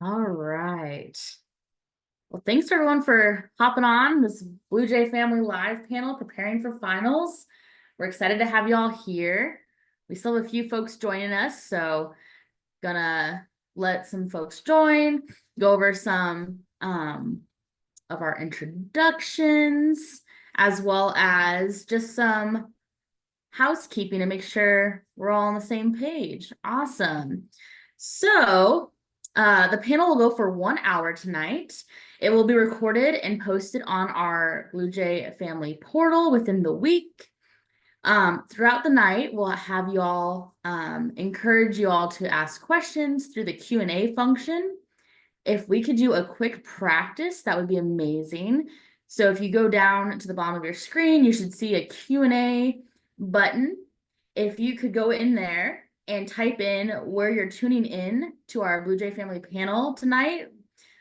All right. Well, thanks everyone for hopping on this Bluejay Family Live panel preparing for finals. We're excited to have you all here. We still have a few folks joining us, so gonna let some folks join, go over some of our introductions, as well as just some housekeeping to make sure we're all on the same page. Awesome. So the panel will go for 1 hour tonight. It will be recorded and posted on our Bluejay family portal within the week. Throughout the night, we'll have you all encourage you all to ask questions through the Q&A function. If we could do a quick practice, that would be amazing. So if you go down to the bottom of your screen, you should see a Q&A button. If you could go in there and type in where you're tuning in to our Bluejay family panel tonight,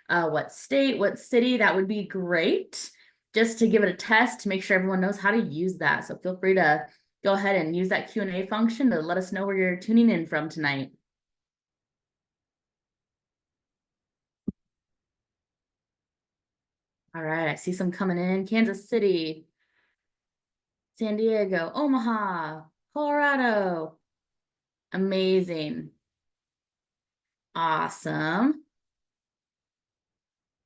what state, what city, that would be great. Just to give it a test to make sure everyone knows how to use that. So feel free to go ahead and use that Q&A function to let us know where you're tuning in from tonight. All right, I see some coming in. Kansas City, San Diego, Omaha, Colorado. Amazing. Awesome.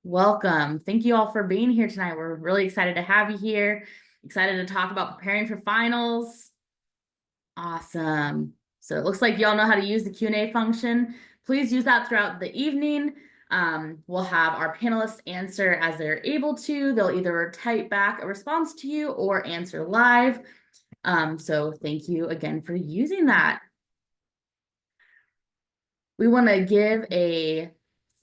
Welcome. Thank you all for being here tonight. We're really excited to have you here. Excited to talk about preparing for finals. Awesome. So it looks like y'all know how to use the Q&A function. Please use that throughout the evening. We'll have our panelists answer as they're able to. They'll either type back a response to you or answer live. So thank you again for using that. We want to give a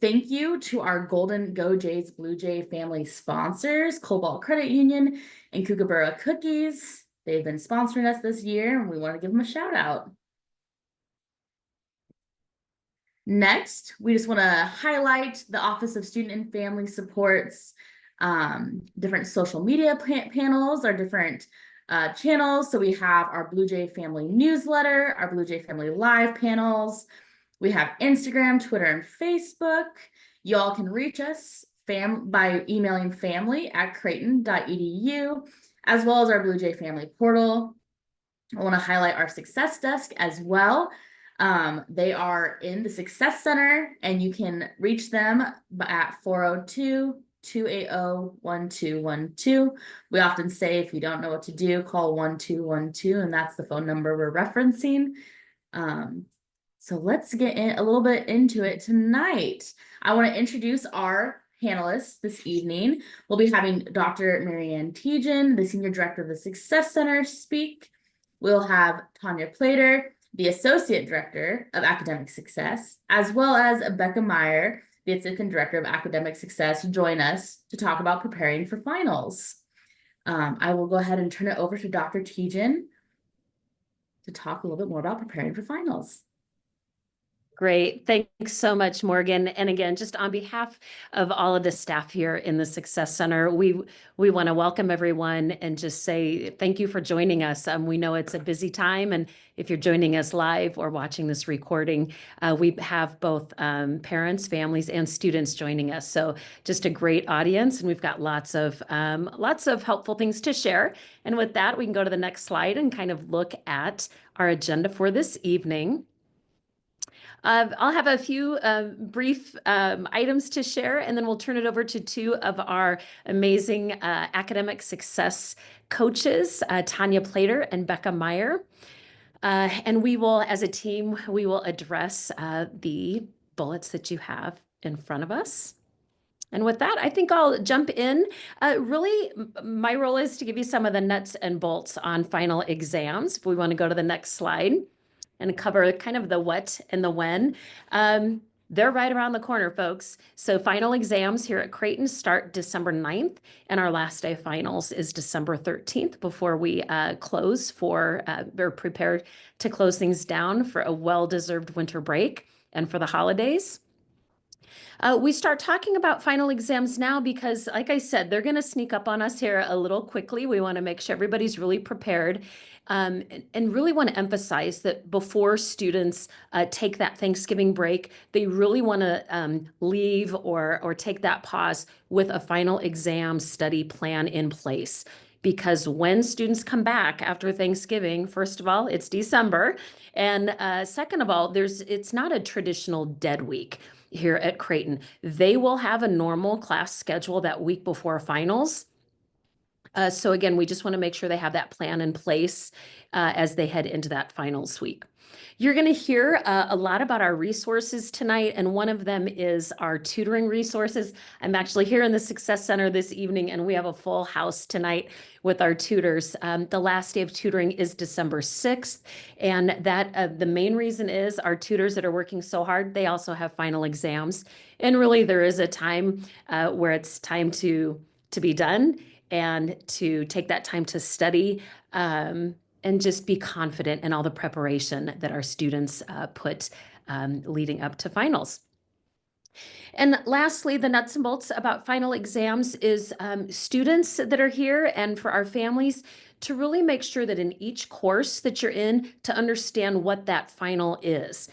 thank you to our Golden Go Jays Bluejay family sponsors, Cobalt Credit Union and Kookaburra Cookies. They've been sponsoring us this year, and we want to give them a shout out. Next, we just want to highlight the Office of Student and Family Support's different social media panels, our different channels. So we have our Bluejay Family newsletter, our Bluejay Family live panels. We have Instagram, Twitter, and Facebook. Y'all can reach us by emailing family@creighton.edu, as well as our Bluejay Family portal. I want to highlight our Success Desk as well. They are in the Success Center, and you can reach them at 402-280-1212. We often say if you don't know what to do, call 1212, and that's the phone number we're referencing. So let's get a little bit into it tonight. I want to introduce our panelists this evening. We'll be having Dr. Marianne Tejan, the Senior Director of the Success Center, speak. We'll have Tanya Plater, the Associate Director of Academic Success, as well as Becca Meyer, the Assistant Director of Academic Success, join us to talk about preparing for finals. I will go ahead and turn it over to Dr. Tejan to talk a little bit more about preparing for finals. Great. Thanks so much, Morgan. And again, just on behalf of all of the staff here in the Success Center, we want to welcome everyone and just say thank you for joining us. We know it's a busy time, and if you're joining us live or watching this recording, we have both parents, families, and students joining us. So just a great audience, and we've got lots of helpful things to share. And with that, we can go to the next slide and kind of look at our agenda for this evening. I'll have a few brief items to share, and then we'll turn it over to two of our amazing academic success coaches, Tanya Plater and Becca Meyer. And we will, as a team, we will address the bullets that you have in front of us. And with that, I think I'll jump in. Really, my role is to give you some of the nuts and bolts on final exams. If we want to go to the next slide and cover kind of the what and the when. They're right around the corner, folks. So final exams here at Creighton start December 9th, and our last day of finals is December 13th before we close for, we're prepared to close things down for a well-deserved winter break and for the holidays. We start talking about final exams now because, like I said, they're going to sneak up on us here a little quickly. We want to make sure everybody's really prepared. and really want to emphasize that before students take that Thanksgiving break, they really want to leave or take that pause with a final exam study plan in place. Because when students come back after Thanksgiving, first of all, it's December, and second of all, it's not a traditional dead week here at Creighton. They will have a normal class schedule that week before finals. So again, we just want to make sure they have that plan in place as they head into that finals week. You're going to hear a lot about our resources tonight, and one of them is our tutoring resources. I'm actually here in the Success Center this evening, and we have a full house tonight with our tutors. The last day of tutoring is December 6th, and that the main reason is our tutors that are working so hard, they also have final exams, and really there is a time where it's time to be done and to take that time to study and just be confident in all the preparation that our students put leading up to finals. And lastly, the nuts and bolts about final exams is students that are here and for our families to really make sure that in each course that you're in to understand what that final is.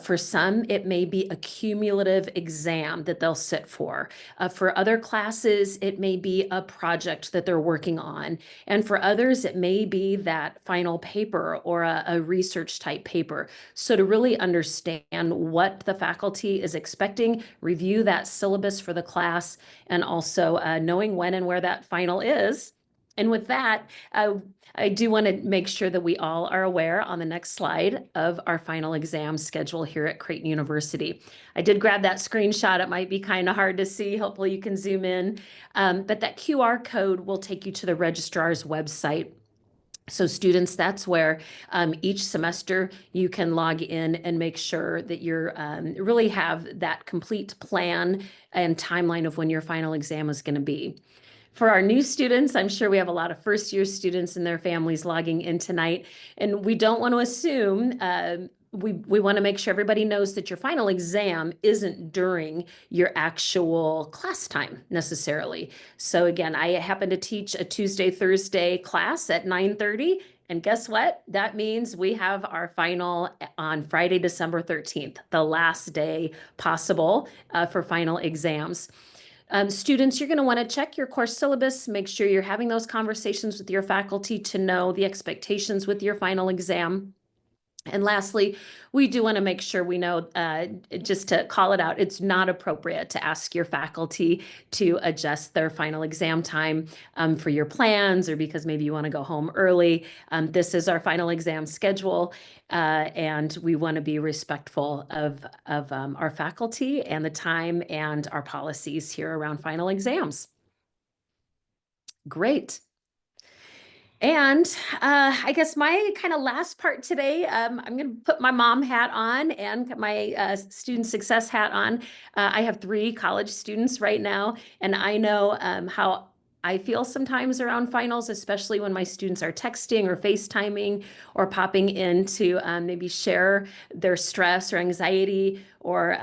For some, it may be a cumulative exam that they'll sit for. For other classes, it may be a project that they're working on. And for others, it may be that final paper or a research type paper. So to really understand what the faculty is expecting, review that syllabus for the class, and also knowing when and where that final is. And with that, I do want to make sure that we all are aware on the next slide of our final exam schedule here at Creighton University. I did grab that screenshot. It might be kind of hard to see. Hopefully you can zoom in. But that QR code will take you to the registrar's website. So students, that's where each semester you can log in and make sure that you're really have that complete plan and timeline of when your final exam is going to be. For our new students, I'm sure we have a lot of first-year students and their families logging in tonight, and we don't want to assume, we want to make sure everybody knows that your final exam isn't during your actual class time necessarily. So again, I happen to teach a Tuesday, Thursday class at 9:30. And guess what? That means we have our final on Friday, December 13th, the last day possible for final exams. Students, you're going to want to check your course syllabus, make sure you're having those conversations with your faculty to know the expectations with your final exam. And lastly, we do want to make sure we know, just to call it out, it's not appropriate to ask your faculty to adjust their final exam time for your plans or because maybe you want to go home early. This is our final exam schedule, and we want to be respectful of our faculty and the time and our policies here around final exams. Great. And I guess my kind of last part today, I'm going to put my mom hat on and my student success hat on. I have 3 college students right now, and I know how I feel sometimes around finals, especially when my students are texting or FaceTiming or popping in to maybe share their stress or anxiety, or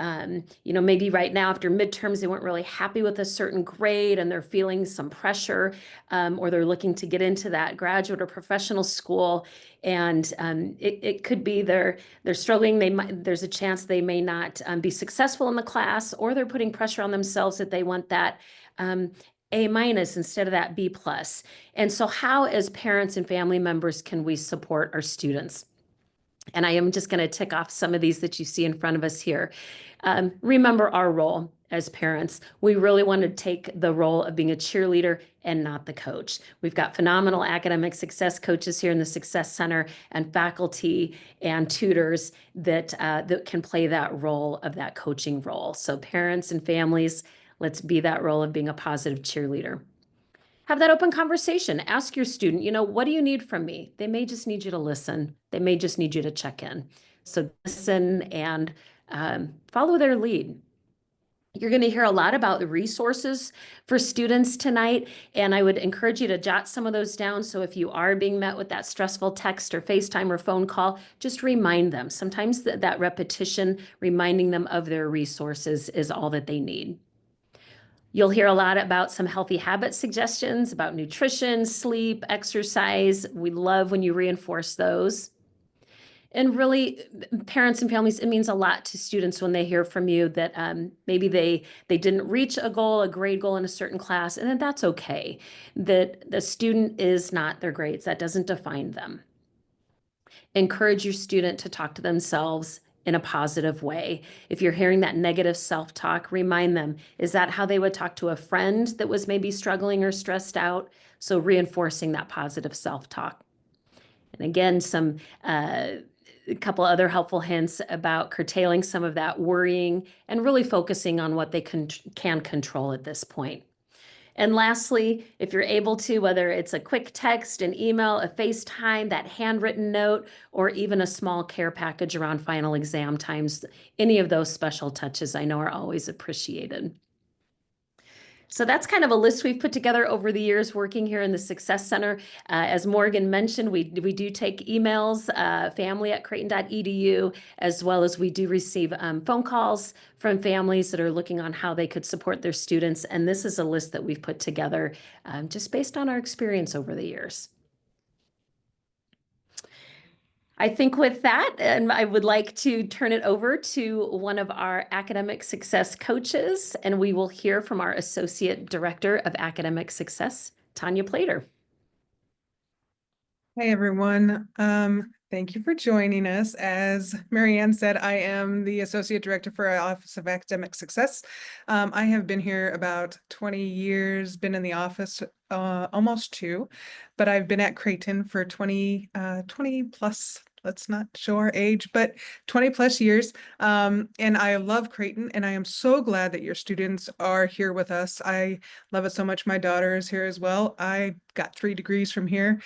maybe right now after midterms they weren't really happy with a certain grade and they're feeling some pressure, or they're looking to get into that graduate or professional school, and it could be they're struggling. There's a chance they may not be successful in the class, or they're putting pressure on themselves that they want that A- instead of that B+. And so how, as parents and family members, can we support our students? And I am just going to tick off some of these that you see in front of us here. Remember our role as parents. We really want to take the role of being a cheerleader and not the coach. We've got phenomenal academic success coaches here in the Success Center and faculty and tutors that can play that role of that coaching role. So parents and families, let's be that role of being a positive cheerleader. Have that open conversation. Ask your student, what do you need from me? They may just need you to listen. They may just need you to check in. So listen and follow their lead. You're going to hear a lot about the resources for students tonight, and I would encourage you to jot some of those down. So if you are being met with that stressful text or FaceTime or phone call, just remind them. Sometimes that repetition, reminding them of their resources, is all that they need. You'll hear a lot about some healthy habit suggestions about nutrition, sleep, exercise. We love when you reinforce those. And really, parents and families, it means a lot to students when they hear from you that maybe they didn't reach a goal, a grade goal in a certain class, and then that's okay. That the student is not their grades. That doesn't define them. Encourage your student to talk to themselves in a positive way. If you're hearing that negative self-talk, remind them, is that how they would talk to a friend that was maybe struggling or stressed out? So reinforcing that positive self-talk. And again, a couple other helpful hints about curtailing some of that worrying and really focusing on what they can control at this point. And lastly, if you're able to, whether it's a quick text, an email, a FaceTime, that handwritten note, or even a small care package around final exam times, any of those special touches I know are always appreciated. So that's kind of a list we've put together over the years working here in the Success Center. As Morgan mentioned, we do take emails, family@creighton.edu, as well as we do receive phone calls from families that are looking on how they could support their students. And this is a list that we've put together just based on our experience over the years. I think with that, and I would like to turn it over to one of our academic success coaches, and we will hear from our Associate Director of Academic Success, Tanya Plater. Hey everyone, thank you for joining us. As Marianne said, I am the Associate Director for our Office of Academic Success. I have been here about 20 years, been in the office almost 2, but I've been at Creighton for 20 plus, let's not show our age, but 20 plus years. And I love Creighton, and I am so glad that your students are here with us. I love it so much. My daughter is here as well. I got 3 degrees from here.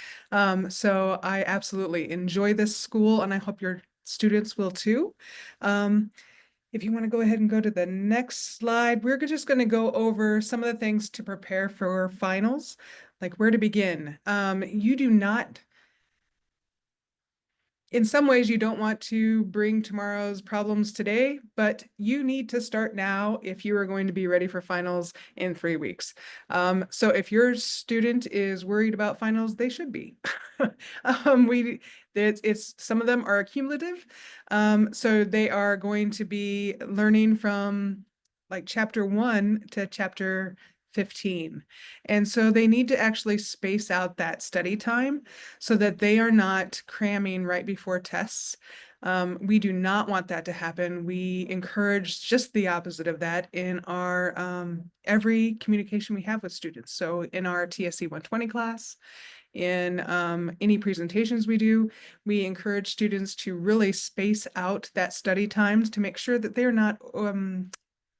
So I absolutely enjoy this school, and I hope your students will too. If you want to go ahead and go to the next slide, we're just going to go over some of the things to prepare for finals, like where to begin. You do not, in some ways, you don't want to bring tomorrow's problems today, but you need to start now if you are going to be ready for finals in 3 weeks. So if your student is worried about finals, they should be. It's some of them are cumulative. So they are going to be learning from like chapter 1 to chapter 15. And so they need to actually space out that study time so that they are not cramming right before tests. We do not want that to happen. We encourage just the opposite of that in our every communication we have with students. So in our TSC 120 class, in any presentations we do, we encourage students to really space out that study times to make sure that they're not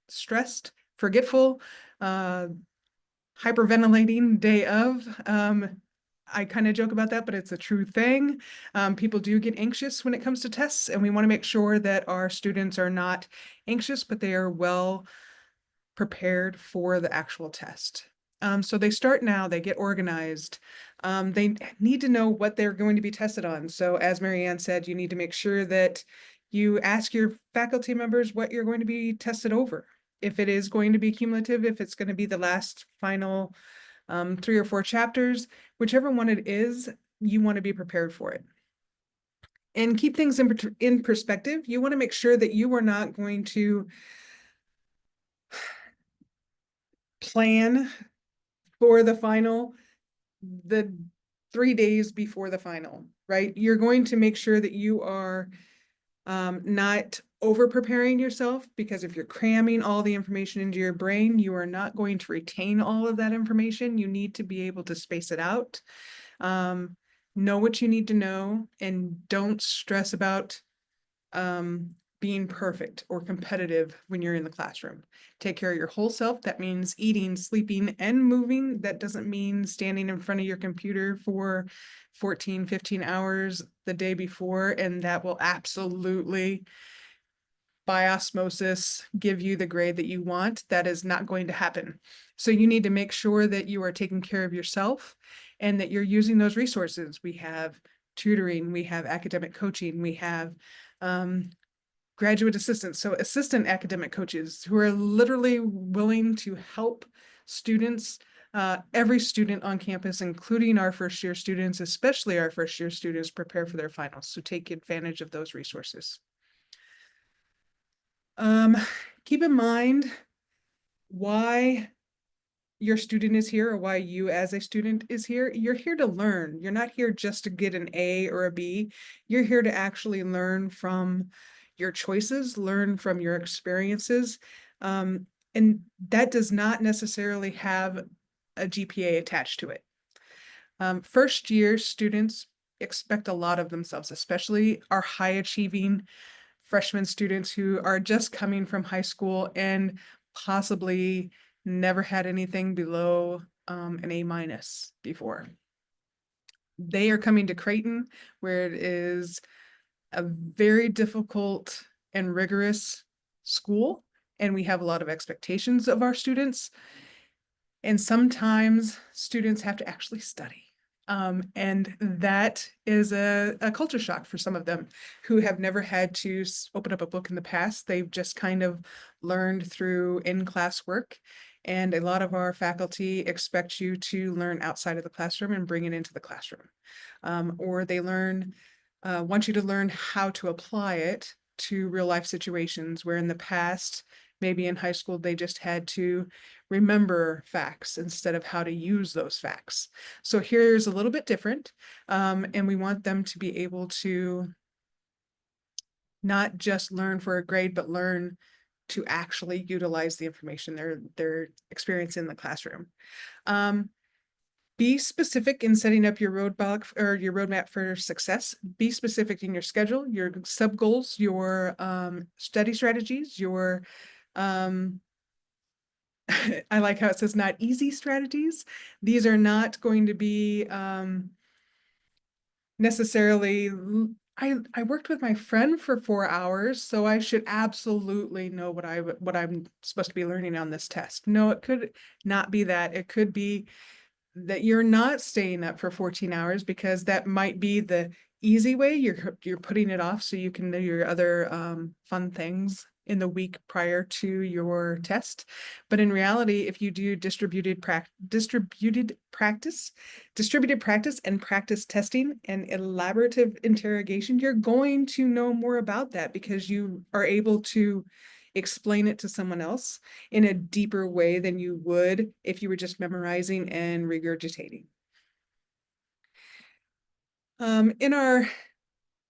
stressed, forgetful, hyperventilating day of. I kind of joke about that, but it's a true thing. People do get anxious when it comes to tests, and we want to make sure that our students are not anxious, but they are well prepared for the actual test. So they start now, they get organized. They need to know what they're going to be tested on. So as Marianne said, you need to make sure that you ask your faculty members what you're going to be tested over. If it is going to be cumulative, if it's going to be the last final 3 or 4 chapters, whichever one it is, you want to be prepared for it. And keep things in perspective. You want to make sure that you are not going to plan for the final the 3 days before the final, right? You're going to make sure that you are not over preparing yourself, because if you're cramming all the information into your brain, you are not going to retain all of that information. You need to be able to space it out. Know what you need to know, and don't stress about being perfect or competitive when you're in the classroom. Take care of your whole self. That means eating, sleeping, and moving. That doesn't mean standing in front of your computer for 14, 15 hours the day before, and that will absolutely, by osmosis, give you the grade that you want. That is not going to happen. So you need to make sure that you are taking care of yourself and that you're using those resources. We have tutoring, we have academic coaching, we have graduate assistants, so assistant academic coaches who are literally willing to help students, every student on campus, including our first year students, especially our first year students, prepare for their finals. So take advantage of those resources. Keep in mind why your student is here or why you as a student is here. You're here to learn. You're not here just to get an A or a B. You're here to actually learn from your choices, learn from your experiences. And that does not necessarily have a GPA attached to it. First year students expect a lot of themselves, especially our high achieving freshman students who are just coming from high school and possibly never had anything below an A- before. They are coming to Creighton, where it is a very difficult and rigorous school, and we have a lot of expectations of our students. And sometimes students have to actually study. And that is a culture shock for some of them who have never had to open up a book in the past. They've just kind of learned through in-class work. And a lot of our faculty expect you to learn outside of the classroom and bring it into the classroom. Or they want you to learn how to apply it to real life situations where in the past, maybe in high school, they just had to remember facts instead of how to use those facts. So here's a little bit different. And we want them to be able to not just learn for a grade, but learn to actually utilize the information they're experiencing in the classroom. Be specific in setting up your roadmap or your roadmap for success. Be specific in your schedule, your sub goals, your study strategies, your I like how it says not easy strategies. These are not going to be necessarily. I worked with my friend for 4 hours, so I should absolutely know what I'm supposed to be learning on this test. No, it could not be that. It could be that you're not staying up for 14 hours because that might be the easy way. You're putting it off so you can do your other fun things in the week prior to your test. But in reality, if you do distributed practice and practice testing and elaborative interrogation, you're going to know more about that because you are able to explain it to someone else in a deeper way than you would if you were just memorizing and regurgitating. In our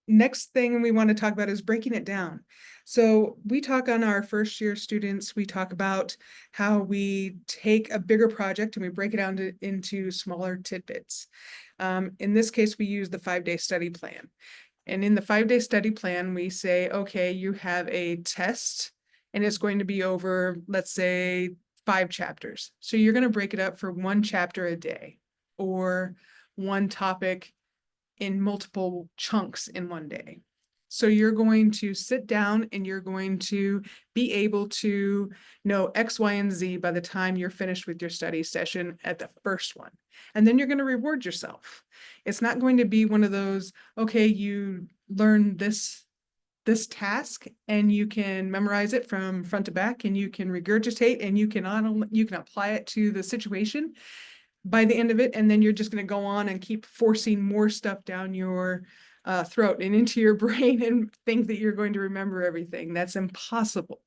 next thing we want to talk about is breaking it down. So we talk on our first year students, we talk about how we take a bigger project and we break it down into smaller tidbits. In this case, we use the 5-day study plan. And in the 5-day study plan, we say, okay, you have a test and it's going to be over, let's say, 5 chapters. So you're going to break it up for 1 chapter a day or 1 topic in multiple chunks in 1 day. So you're going to sit down and you're going to be able to know X, Y, and Z by the time you're finished with your study session at the first one. And then you're going to reward yourself. It's not going to be one of those, okay, you learn this task and you can memorize it from front to back and you can regurgitate and you can apply it to the situation by the end of it, and then you're just going to go on and keep forcing more stuff down your throat and into your brain and think that you're going to remember everything. That's impossible.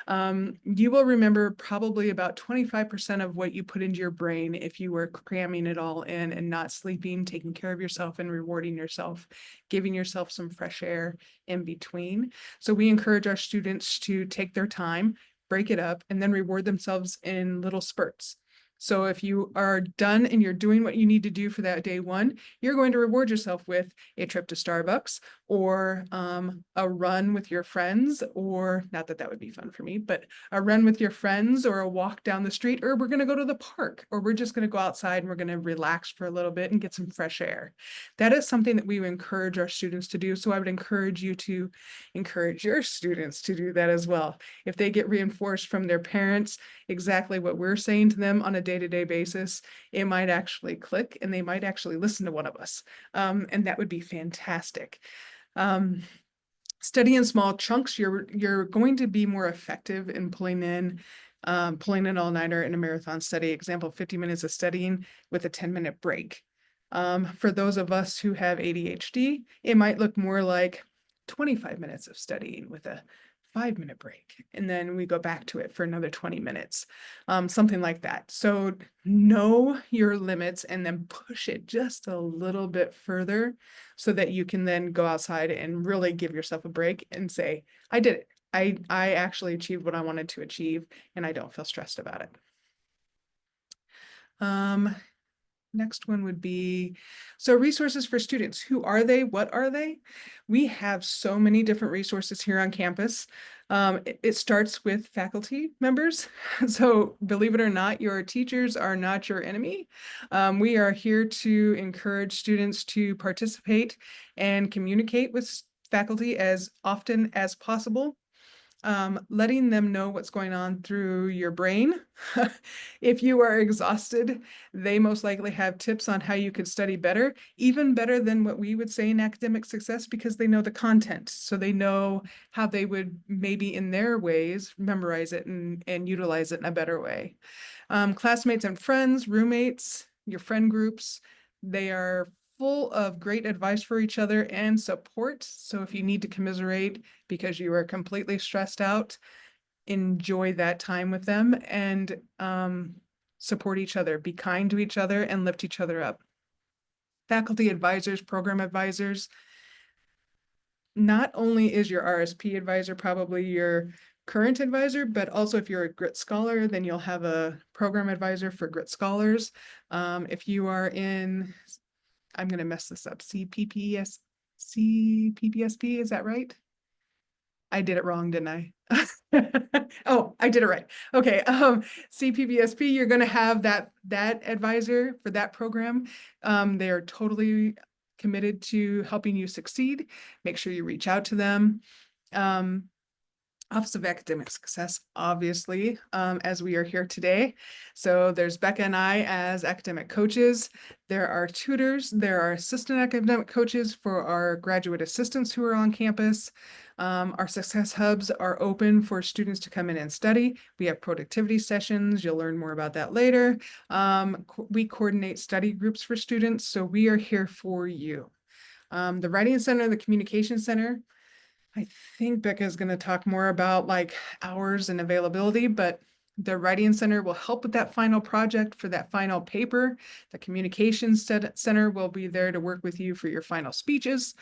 You will remember probably about 25% of what you put into your brain if you were cramming it all in and not sleeping, taking care of yourself and rewarding yourself, giving yourself some fresh air in between. So we encourage our students to take their time, break it up, and then reward themselves in little spurts. So if you are done and you're doing what you need to do for that day 1, you're going to reward yourself with a trip to Starbucks or a run with your friends, or not that that would be fun for me, but a run with your friends or a walk down the street, or we're going to go to the park, or we're just going to go outside and we're going to relax for a little bit and get some fresh air. That is something that we encourage our students to do. So I would encourage you to encourage your students to do that as well. If they get reinforced from their parents exactly what we're saying to them on a day-to-day basis, it might actually click and they might actually listen to one of us. And that would be fantastic. study in small chunks. You're going to be more effective in pulling in an all-nighter in a marathon study. Example, 50 minutes of studying with a 10-minute break. For those of us who have ADHD, it might look more like 25 minutes of studying with a 5-minute break. And then we go back to it for another 20 minutes, something like that. So know your limits and then push it just a little bit further so that you can then go outside and really give yourself a break and say, I did it. I actually achieved what I wanted to achieve and I don't feel stressed about it. Next one would be, so resources for students. Who are they? What are they? We have so many different resources here on campus. It starts with faculty members. So believe it or not, your teachers are not your enemy. We are here to encourage students to participate and communicate with faculty as often as possible. Letting them know what's going on through your brain. If you are exhausted, they most likely have tips on how you could study better, even better than what we would say in academic success, because they know the content. So they know how they would maybe in their ways memorize it and utilize it in a better way. Classmates and friends, roommates, your friend groups, they are full of great advice for each other and support. So if you need to commiserate because you are completely stressed out, enjoy that time with them and support each other, be kind to each other and lift each other up. Faculty advisors, program advisors. Not only is your RSP advisor probably your current advisor, but also if you're a Grit Scholar, then you'll have a program advisor for Grit Scholars. If you are in, I'm going to mess this up. CPPSP, is that right? I did it wrong, didn't I? Oh, I did it right. Okay. CPPSP, you're going to have that advisor for that program. They are totally committed to helping you succeed. Make sure you reach out to them. Office of Academic Success, obviously, as we are here today. So there's Becca and I as academic coaches. There are tutors. There are assistant academic coaches for our graduate assistants who are on campus. Our success hubs are open for students to come in and study. We have productivity sessions. You'll learn more about that later. We coordinate study groups for students. So we are here for you. The Writing Center, the Communication Center, I think Becca is going to talk more about like hours and availability, but the Writing Center will help with that final project for that final paper. The Communications Center will be there to work with you for your final speeches.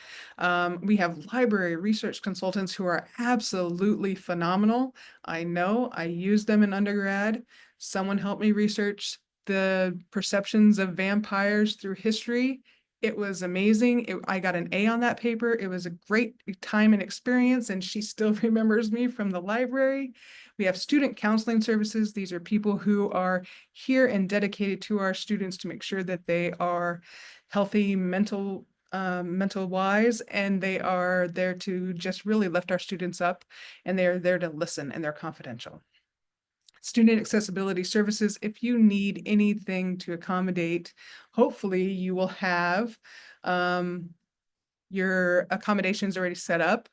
We have library research consultants who are absolutely phenomenal. I know I used them in undergrad. Someone helped me research the perceptions of vampires through history. It was amazing. I got an A on that paper. It was a great time and experience, and she still remembers me from the library. We have student counseling services. These are people who are here and dedicated to our students to make sure that they are healthy mental wise, and they are there to just really lift our students up, and they're there to listen, and they're confidential. Student accessibility services, if you need anything to accommodate, hopefully you will have your accommodations already set up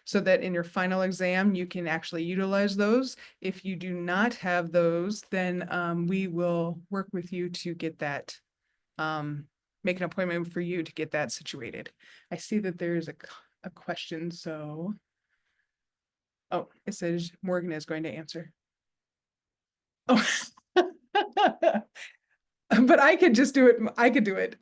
so that in your final exam, you can actually utilize those. If you do not have those, then we will work with you to get that, make an appointment for you to get that situated. I see that there's a question, so. Oh, it says Morgan is going to answer. Oh, but I could just do it. I could do it.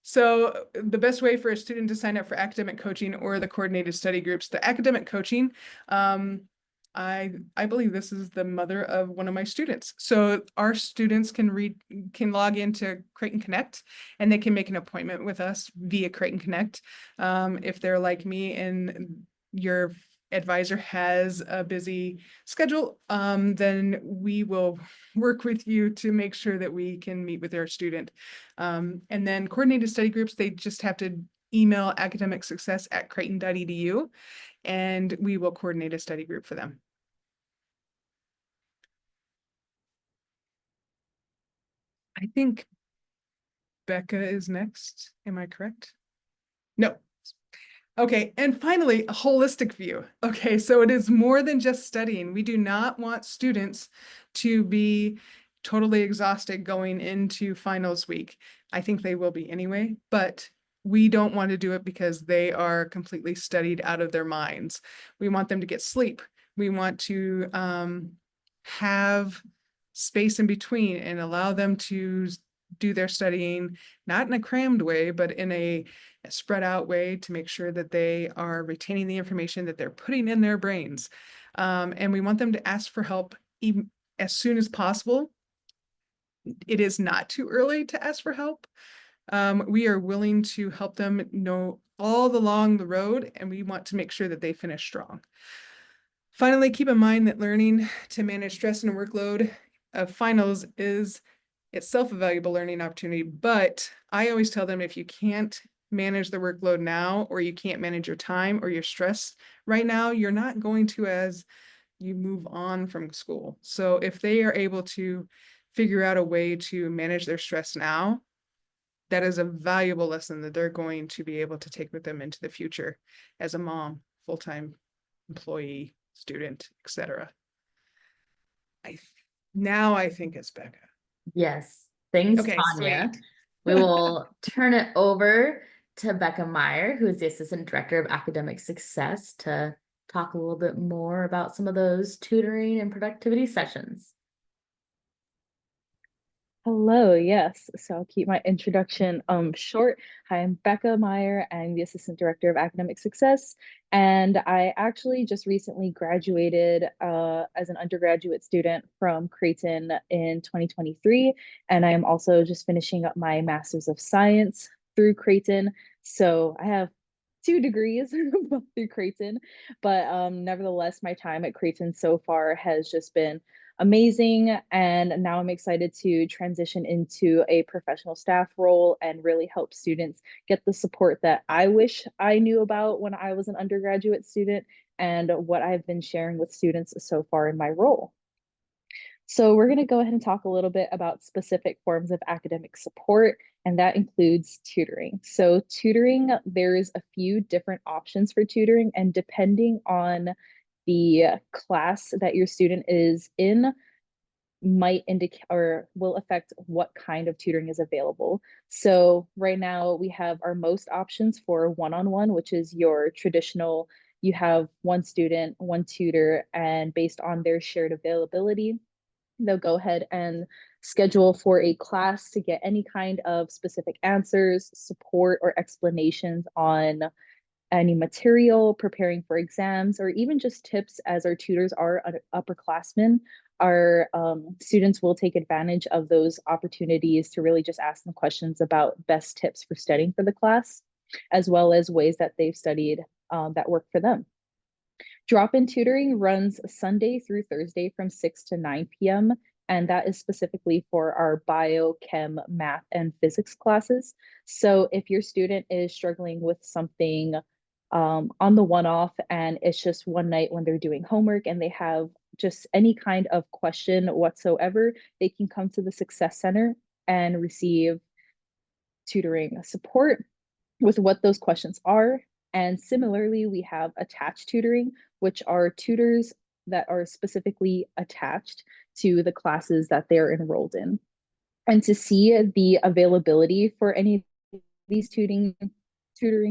So the best way for a student to sign up for academic coaching or the coordinated study groups, the academic coaching, I believe this is the mother of one of my students. So our students can log into Creighton Connect and they can make an appointment with us via Creighton Connect. If they're like me and your advisor has a busy schedule, then we will work with you to make sure that we can meet with their student. And then coordinated study groups, they just have to email academicsuccess@creighton.edu and we will coordinate a study group for them. I think Becca is next. Am I correct? No. Okay, and finally, a holistic view. Okay, so it is more than just studying. We do not want students to be totally exhausted going into finals week. I think they will be anyway, but we don't want to do it because they are completely studied out of their minds. We want them to get sleep. We want to have space in between and allow them to do their studying, not in a crammed way, but in a spread out way to make sure that they are retaining the information that they're putting in their brains. And we want them to ask for help even as soon as possible. It is not too early to ask for help. We are willing to help them know all along the road, and we want to make sure that they finish strong. Finally, keep in mind that learning to manage stress and workload of finals is itself a valuable learning opportunity, but I always tell them if you can't manage the workload now, or you can't manage your time or your stress right now, you're not going to as you move on from school. So if they are able to figure out a way to manage their stress now, that is a valuable lesson that they're going to be able to take with them into the future as a mom, full-time employee, student, etc. Now I think it's Becca. Yes, thanks, Okay, Tanya. sweet. We will turn it over to Becca Meyer, who is the Assistant Director of Academic Success, to talk a little bit more about some of those tutoring and productivity sessions. Hello, yes. So I'll keep my introduction short. Hi, I'm Becca Meyer. I'm the Assistant Director of Academic Success, and I actually just recently graduated as an undergraduate student from Creighton in 2023, and I am also just finishing up my Master's of Science through Creighton. So I have 2 degrees both through Creighton, but nevertheless, my time at Creighton so far has just been amazing. And now I'm excited to transition into a professional staff role and really help students get the support that I wish I knew about when I was an undergraduate student and what I've been sharing with students so far in my role. So we're going to go ahead and talk a little bit about specific forms of academic support, and that includes tutoring. So tutoring, there's a few different options for tutoring, and depending on the class that your student is in, might indicate or will affect what kind of tutoring is available. So right now we have our most options for one-on-one, which is your traditional, you have one student, one tutor, and based on their shared availability, they'll go ahead and schedule for a class to get any kind of specific answers, support, or explanations on any material, preparing for exams, or even just tips. As our tutors are upperclassmen, our students will take advantage of those opportunities to really just ask them questions about best tips for studying for the class, as well as ways that they've studied that work for them. Drop-in tutoring runs Sunday through Thursday from 6 to 9 p.m. And that is specifically for our bio, chem, math, and physics classes. So if your student is struggling with something on the one-off and it's just one night when they're doing homework and they have just any kind of question whatsoever, they can come to the Success Center and receive tutoring support with what those questions are. And similarly, we have attached tutoring, which are tutors that are specifically attached to the classes that they're enrolled in. And to see the availability for any of these tutoring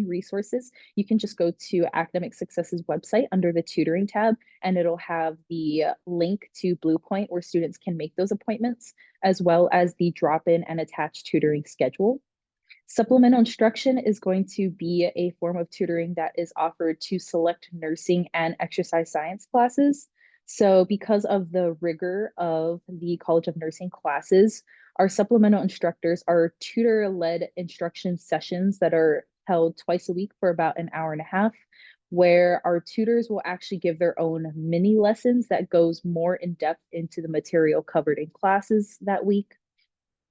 resources, you can just go to Academic Success's website under the tutoring tab, and it'll have the link to Bluepoint where students can make those appointments, as well as the drop-in and attached tutoring schedule. Supplemental instruction is going to be a form of tutoring that is offered to select nursing and exercise science classes. So because of the rigor of the College of Nursing classes, our supplemental instructors are tutor-led instruction sessions that are held twice a week for about an hour and a half, where our tutors will actually give their own mini lessons that goes more in depth into the material covered in classes that week,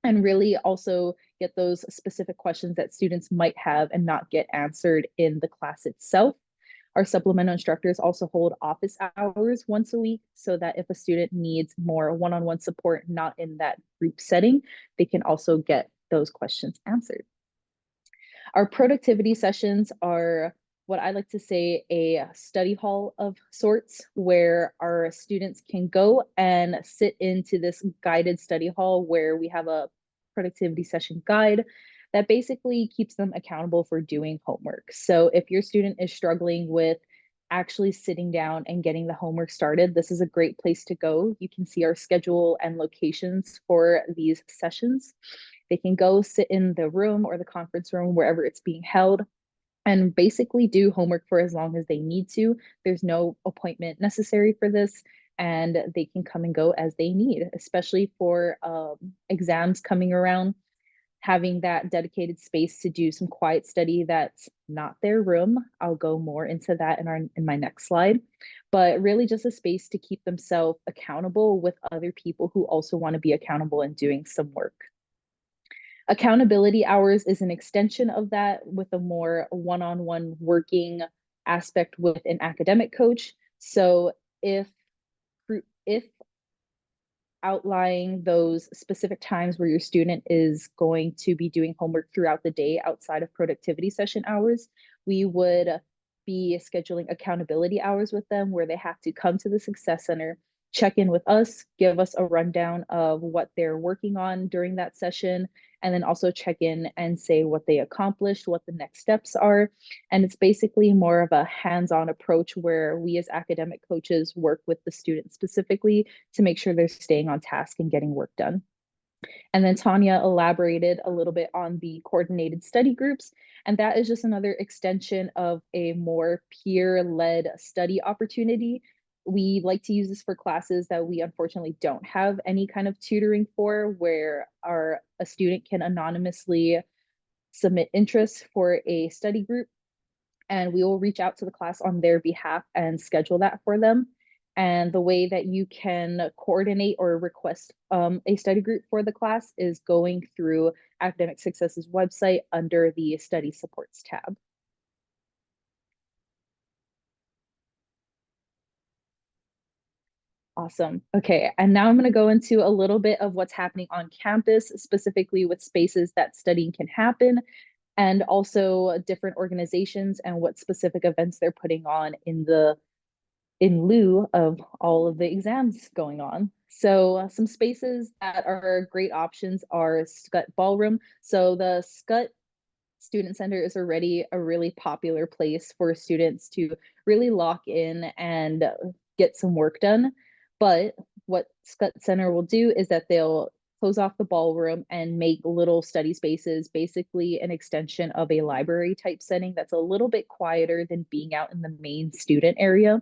and really also get those specific questions that students might have and not get answered in the class itself. Our supplemental instructors also hold office hours once a week so that if a student needs more one-on-one support, not in that group setting, they can also get those questions answered. Our productivity sessions are what I like to say, a study hall of sorts where our students can go and sit into this guided study hall where we have a productivity session guide that basically keeps them accountable for doing homework. So if your student is struggling with actually sitting down and getting the homework started, this is a great place to go. You can see our schedule and locations for these sessions. They can go sit in the room or the conference room, wherever it's being held, and basically do homework for as long as they need to. There's no appointment necessary for this, and they can come and go as they need, especially for exams coming around. Having that dedicated space to do some quiet study that's not their room. I'll go more into that in my next slide, but really just a space to keep themselves accountable with other people who also want to be accountable and doing some work. Accountability hours is an extension of that with a more one-on-one working aspect with an academic coach. So if outlining those specific times where your student is going to be doing homework throughout the day outside of productivity session hours, we would be scheduling accountability hours with them where they have to come to the Success Center, check in with us, give us a rundown of what they're working on during that session, and then also check in and say what they accomplished, what the next steps are. And it's basically more of a hands-on approach where we as academic coaches work with the student specifically to make sure they're staying on task and getting work done. And then Tanya elaborated a little bit on the coordinated study groups. And that is just another extension of a more peer-led study opportunity. We like to use this for classes that we unfortunately don't have any kind of tutoring for, where a student can anonymously submit interest for a study group, and we will reach out to the class on their behalf and schedule that for them. And the way that you can coordinate or request a study group for the class is going through Academic Success's website under the Study Supports tab. Awesome. Okay, and now I'm going to go into a little bit of what's happening on campus, specifically with spaces that studying can happen, and also different organizations and what specific events they're putting on in lieu of all of the exams going on. So some spaces that are great options are Scut Ballroom. So the Scut Student Center is already a really popular place for students to really lock in and get some work done. But what Scut Center will do is that they'll close off the ballroom and make little study spaces, basically an extension of a library type setting that's a little bit quieter than being out in the main student area,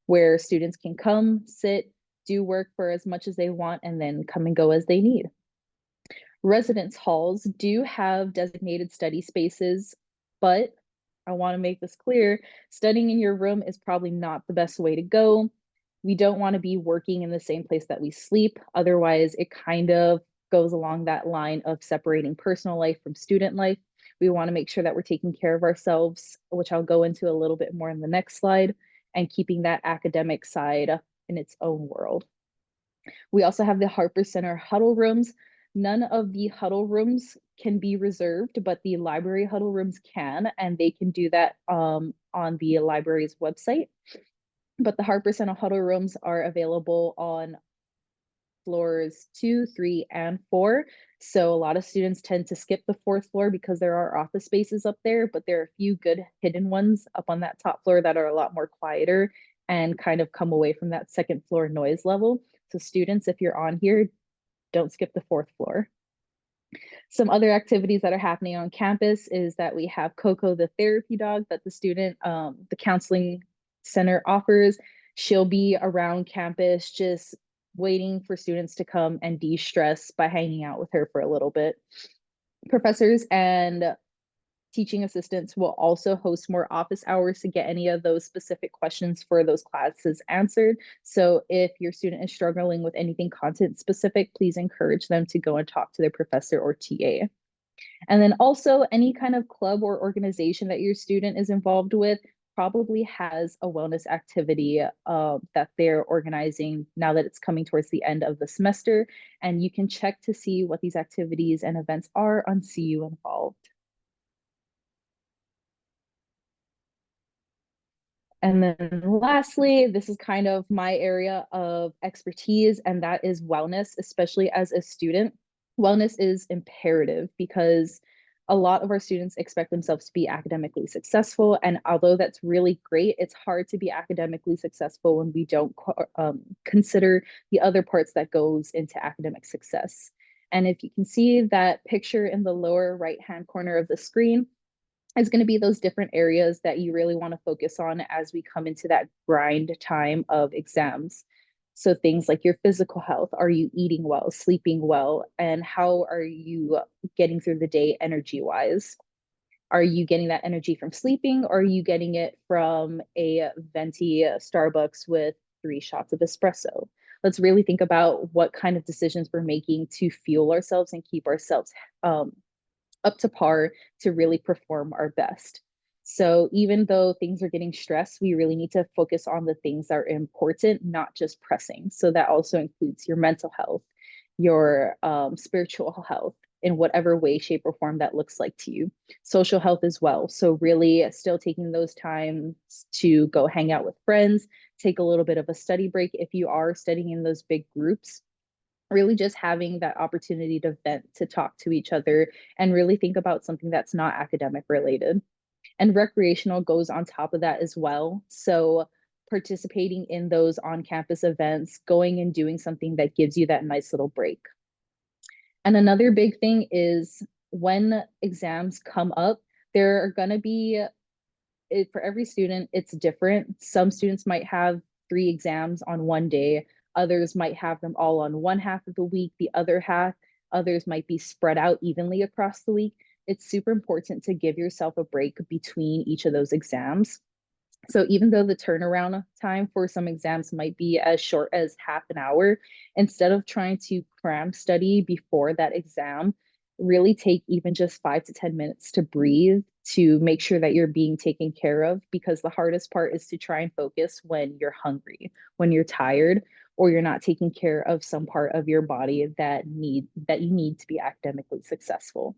where students can come, sit, do work for as much as they want, and then come and go as they need. Residence halls do have designated study spaces, but I want to make this clear, studying in your room is probably not the best way to go. We don't want to be working in the same place that we sleep. Otherwise, it kind of goes along that line of separating personal life from student life. We want to make sure that we're taking care of ourselves, which I'll go into a little bit more in the next slide, and keeping that academic side in its own world. We also have the Harper Center huddle rooms. None of the huddle rooms can be reserved, but the library huddle rooms can, and they can do that on the library's website. But the Harper Center huddle rooms are available on floors 2, 3, and 4. So a lot of students tend to skip the 4th floor because there are office spaces up there, but there are a few good hidden ones up on that top floor that are a lot more quieter and kind of come away from that 2nd floor noise level. So students, if you're on here, don't skip the 4th floor. Some other activities that are happening on campus is that we have Coco, the therapy dog that the counseling center offers. She'll be around campus just waiting for students to come and de-stress by hanging out with her for a little bit. Professors and teaching assistants will also host more office hours to get any of those specific questions for those classes answered. So if your student is struggling with anything content specific, please encourage them to go and talk to their professor or TA. And then also any kind of club or organization that your student is involved with probably has a wellness activity that they're organizing now that it's coming towards the end of the semester. And you can check to see what these activities and events are on CU Involved. And then lastly, this is kind of my area of expertise, and that is wellness, especially as a student. Wellness is imperative because a lot of our students expect themselves to be academically successful. And although that's really great, it's hard to be academically successful when we don't consider the other parts that goes into academic success. And if you can see that picture in the lower right-hand corner of the screen, is going to be those different areas that you really want to focus on as we come into that grind time of exams. So things like your physical health, are you eating well, sleeping well, and how are you getting through the day energy wise? Are you getting that energy from sleeping, or are you getting it from a venti Starbucks with 3 shots of espresso? Let's really think about what kind of decisions we're making to fuel ourselves and keep ourselves up to par to really perform our best. So even though things are getting stressed, we really need to focus on the things that are important, not just pressing. So that also includes your mental health, your spiritual health, in whatever way, shape, or form that looks like to you. Social health as well. So really still taking those times to go hang out with friends, take a little bit of a study break if you are studying in those big groups, really just having that opportunity to vent, to talk to each other, and really think about something that's not academic related. And recreational goes on top of that as well. So participating in those on-campus events, going and doing something that gives you that nice little break. And another big thing is when exams come up, there are going to be, for every student, it's different. Some students might have 3 exams on one day. Others might have them all on one half of the week, the other half. Others might be spread out evenly across the week. It's super important to give yourself a break between each of those exams. So even though the turnaround time for some exams might be as short as half an hour, instead of trying to cram study before that exam, really take even just 5 to 10 minutes to breathe, to make sure that you're being taken care of, because the hardest part is to try and focus when you're hungry, when you're tired, or you're not taking care of some part of your body that you need to be academically successful.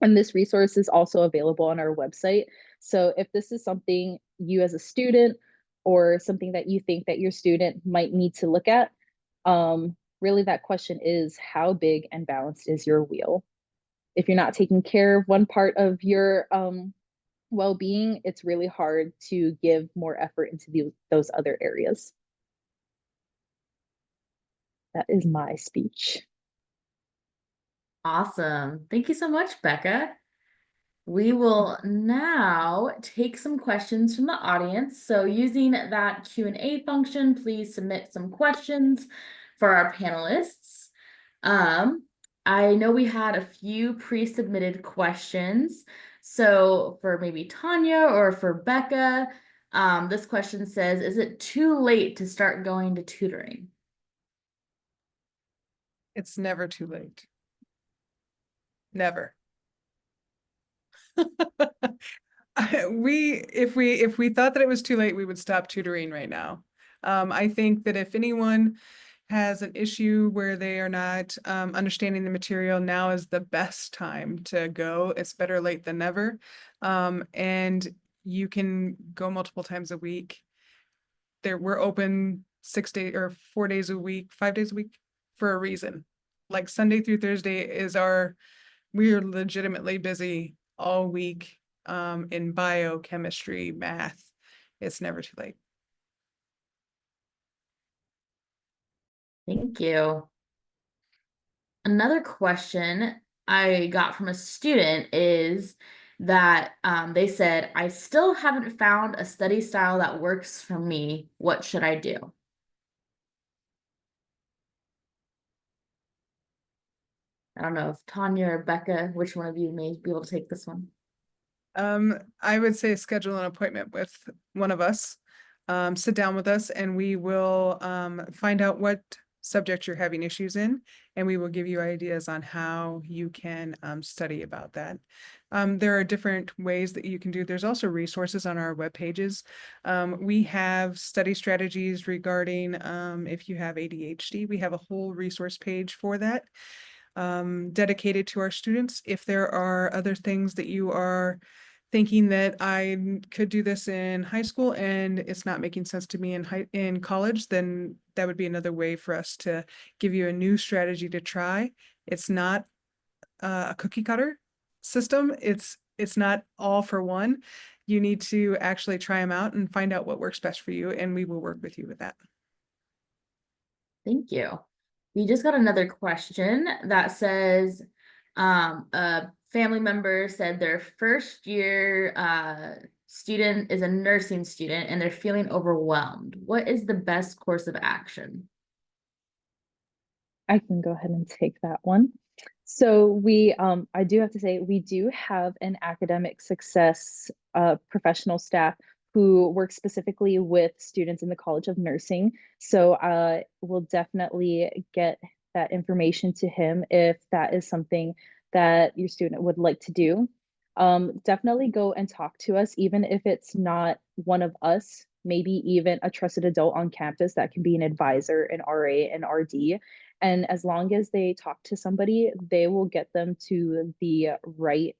And this resource is also available on our website. So if this is something you as a student, or something that you think that your student might need to look at, really that question is, how big and balanced is your wheel? If you're not taking care of one part of your well-being, it's really hard to give more effort into those other areas. That is my speech. Awesome. Thank you so much, Becca. We will now take some questions from the audience. So using that Q&A function, please submit some questions for our panelists. I know we had a few pre-submitted questions. So for maybe Tanya or for Becca, this question says, is it too late to start going to tutoring? It's never too late. Never. If we thought that it was too late, we would stop tutoring right now. I think that if anyone has an issue where they are not understanding the material, now is the best time to go. It's better late than never. And you can go multiple times a week. We're open 6 days or 4 days a week, 5 days a week for a reason. Like Sunday through Thursday is we are legitimately busy all week in biochemistry, math. It's never too late. Thank you. Another question I got from a student is that they said, I still haven't found a study style that works for me. What should I do? I don't know if Tanya or Becca, which one of you may be able to take this one? I would say schedule an appointment with one of us. Sit down with us and we will find out what subject you're having issues in, and we will give you ideas on how you can study about that. There are different ways that you can do. There's also resources on our web pages. We have study strategies regarding if you have ADHD. We have a whole resource page for that, dedicated to our students. If there are other things that you are thinking that I could do this in high school and it's not making sense to me in college, then that would be another way for us to give you a new strategy to try. It's not a cookie cutter system. It's not all for one. You need to actually try them out and find out what works best for you, and we will work with you with that. Thank you. We just got another question that says, a family member said their first year student is a nursing student and they're feeling overwhelmed. What is the best course of action? I can go ahead and take that one. So I do have to say, we do have an academic success professional staff who work specifically with students in the College of Nursing. So we'll definitely get that information to him if that is something that your student would like to do. Definitely go and talk to us, even if it's not one of us, maybe even a trusted adult on campus that can be an advisor, an RA, an RD. And as long as they talk to somebody, they will get them to the right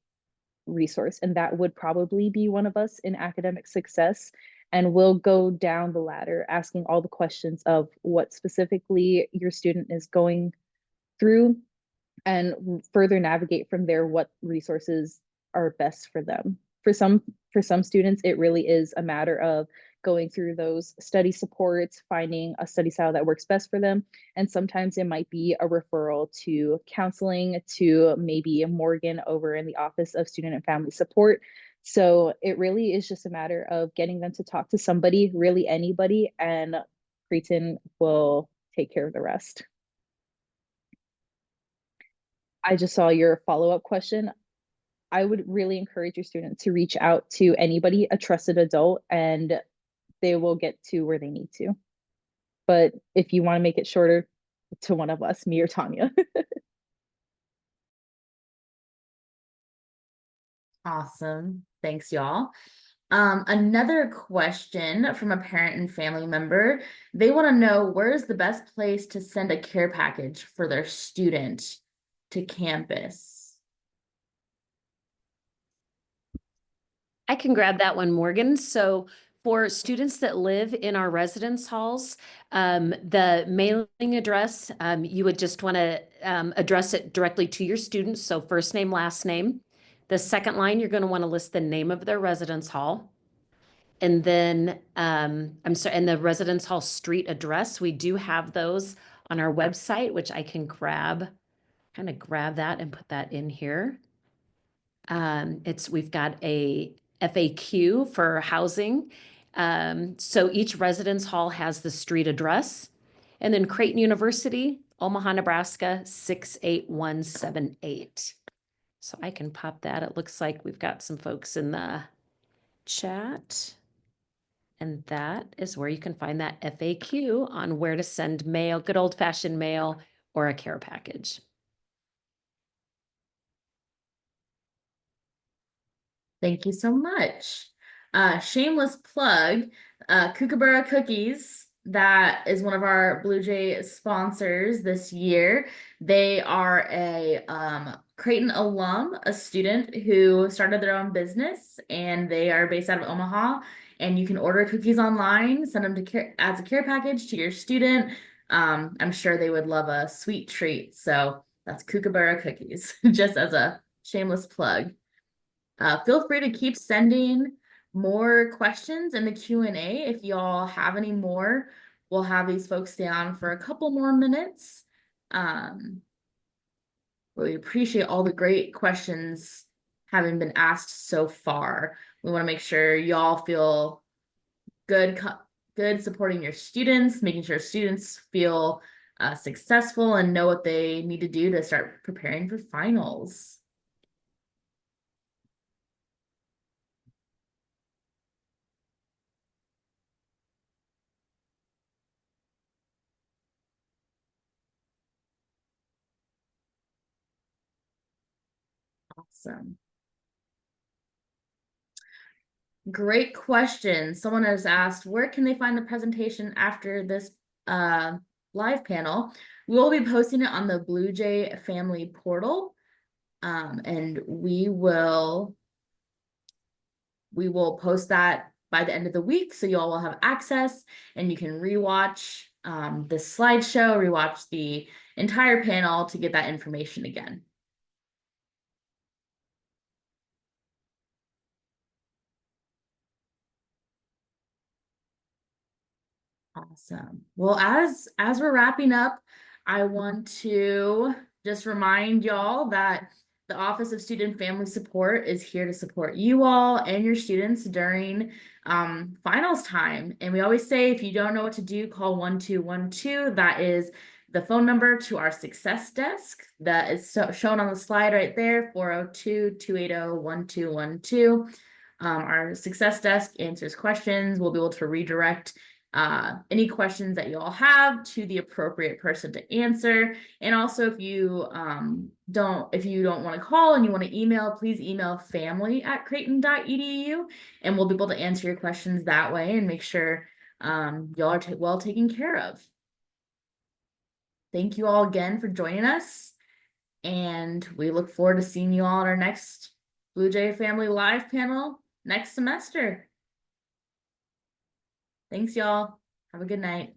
resource. And that would probably be one of us in academic success. And we'll go down the ladder asking all the questions of what specifically your student is going through and further navigate from there what resources are best for them. For some students, it really is a matter of going through those study supports, finding a study style that works best for them. And sometimes it might be a referral to counseling, to maybe Morgan over in the Office of Student and Family Support. So it really is just a matter of getting them to talk to somebody, really anybody, and Creighton will take care of the rest. I just saw your follow-up question. I would really encourage your student to reach out to anybody, a trusted adult, and they will get to where they need to. But if you want to make it shorter, to one of us, me or Tanya. Awesome. Thanks, y'all. Another question from a parent and family member. They want to know, where's the best place to send a care package for their student to campus? I can grab that one, Morgan. So for students that live in our residence halls, the mailing address, you would just want to address it directly to your students. So first name, last name. The second line, you're going to want to list the name of their residence hall. And then, I'm sorry, and the residence hall street address. We do have those on our website, which I can grab that and put that in here. We've got a FAQ for housing. So each residence hall has the street address. And then Creighton University, Omaha, Nebraska, 68178. So I can pop that. It looks like we've got some folks in the chat. And that is where you can find that FAQ on where to send mail, good old-fashioned mail, or a care package. Thank you so much. Shameless plug, Kookaburra Cookies, that is one of our Bluejay sponsors this year. They are a Creighton alum, a student who started their own business, and they are based out of Omaha. And you can order cookies online, send them to as a care package to your student. I'm sure they would love a sweet treat. So that's Kookaburra Cookies, just as a shameless plug. Feel free to keep sending more questions in the Q&A. If y'all have any more, we'll have these folks stay on for a couple more minutes. We appreciate all the great questions having been asked so far. We want to make sure y'all feel good supporting your students, making sure students feel successful and know what they need to do to start preparing for finals. Awesome. Great question. Someone has asked, where can they find the presentation after this live panel? We'll be posting it on the Bluejay family portal. And we will We will post that by the end of the week, so you all will have access and you can rewatch this slideshow, rewatch the entire panel to get that information again. Awesome. Well, as we're wrapping up, I want to just remind y'all that the Office of Student and Family Support is here to support you all and your students during finals time. And we always say, if you don't know what to do, call 1212. That is the phone number to our success desk that is shown on the slide right there, 402-280-1212. Our success desk answers questions. We'll be able to redirect any questions that you all have to the appropriate person to answer. And also, if you don't want to call and you want to email, please email family@creighton.edu, and we'll be able to answer your questions that way and make sure y'all are well taken care of. Thank you all again for joining us, and we look forward to seeing you all at our next Bluejay Family Live panel next semester. Thanks, y'all. Have a good night.